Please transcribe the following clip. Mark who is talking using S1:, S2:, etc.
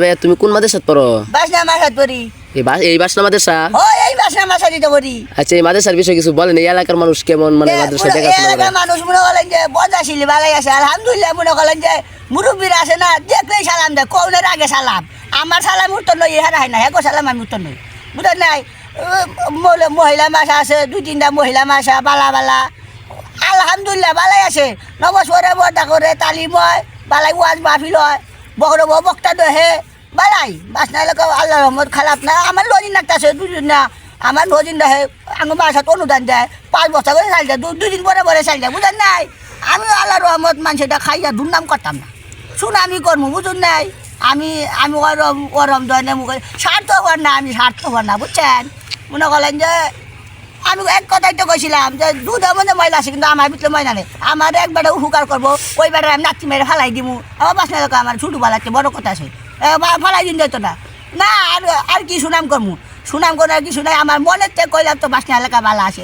S1: তবে তুমি কোন মাদ্রাসাত পড়ো?
S2: বাসনা মাসাত পড়ি।
S1: এই বাসনা মাদ্রাসা?
S2: ও এই বাসনা মাসা দিতে পড়ি।
S1: আচ্ছা, এই মাদ্রাসার বিষয়ে কিছু বলেন। এই এলাকার মানুষ কেমন, মানে মাদ্রাসা দেখাশোনা করে?
S2: এলাকার মানুষ মনে করেন যে বজাশিলি ভালাই আছে আলহামদুলিল্লাহ। মনে করেন যে মুরব্বীরা আছে না, দেখলেই সালাম দেয়, কৌনের আগে সালাম। আমার সালাম উত্তর নই, ইহারা হয় না, হ্যাঁ সালাম আমি উত্তর নই, বুঝলেন নাই? মহিলা মাসা আছে, 2-3টা মহিলা মাসা বালা বালা আলহামদুলিল্লাহ বালাই আছে। নবসরে বর্দা করে তালিম হয়, বালাই ওয়াজ মাহফিল হয়, বড় বড় বক্তা দহে বালাই। বাসনা এলাকা আল্লাহ রহমত খারাপ না। আমার লজিন একটা আছে, 2 না আমার লজিন দেহে আমার বাসাত অনুদান দেয়, 5 বস্তা করে চাল দেয়, 2 দিন পরে পরে চাল দেয়, বুঝলেন নাই? আমি আল্লাহ রহমত মানুষটা খাইয়া দুর্নাম করতাম না, সুনামি কর্ম, বুঝুন নাই? আমি আমি ওরম ওরম ধরনের মুখে স্বার্থপর না, আমি স্বার্থপর না, বুঝছেন? মনে করলেন যে আমি এক কথাই তো কইছিলাম যে দুধের মধ্যে ময়লা আছে, কিন্তু আমার ভিতরে ময়লা নেই। আমার একবারে উপকার করবো, ওই বেড়ে আমি নাচি মেরে ফালাই দিমু। আমার বাসনা এলাকা আমার ছোটো বেলাতে বড় কথা আছে, ফালাই দিন যেত না। না আর কি সুনাম করবো, সুনাম করে আর কিছু নাই। আমার মনের থেকে কইলাম তো বাসনা এলাকা ভালো আছে।